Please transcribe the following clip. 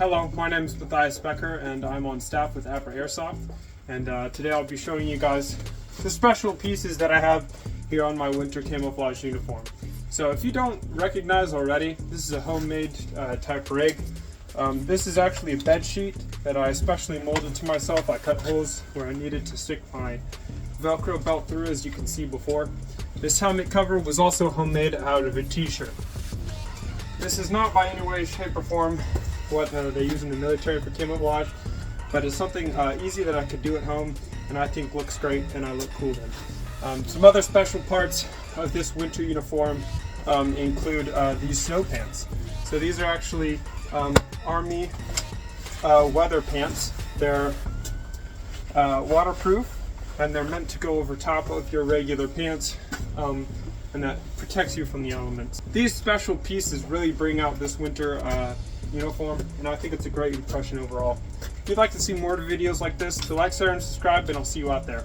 Hello, my name is Matthias Becker and I'm on staff with Apra Airsoft, and today I'll be showing you guys the special pieces that I have here on my winter camouflage uniform. So if you don't recognize already, this is a homemade type rig. This is actually a bed sheet that I specially molded to myself. I cut holes where I needed to stick my Velcro belt through, as you can see before. This helmet cover was also homemade out of a t-shirt. This is not by any way, shape, or form what they use in the military for camouflage, but it's something easy that I could do at home and I think looks great and I look cool in. Some other special parts of this winter uniform include these snow pants. So these are actually Army weather pants. They're waterproof and they're meant to go over top of your regular pants, and that protects you from the elements. These special pieces really bring out this winter uniform, and I think it's a great impression overall. If you'd like to see more videos like this, so like, share, and subscribe, and I'll see you out there.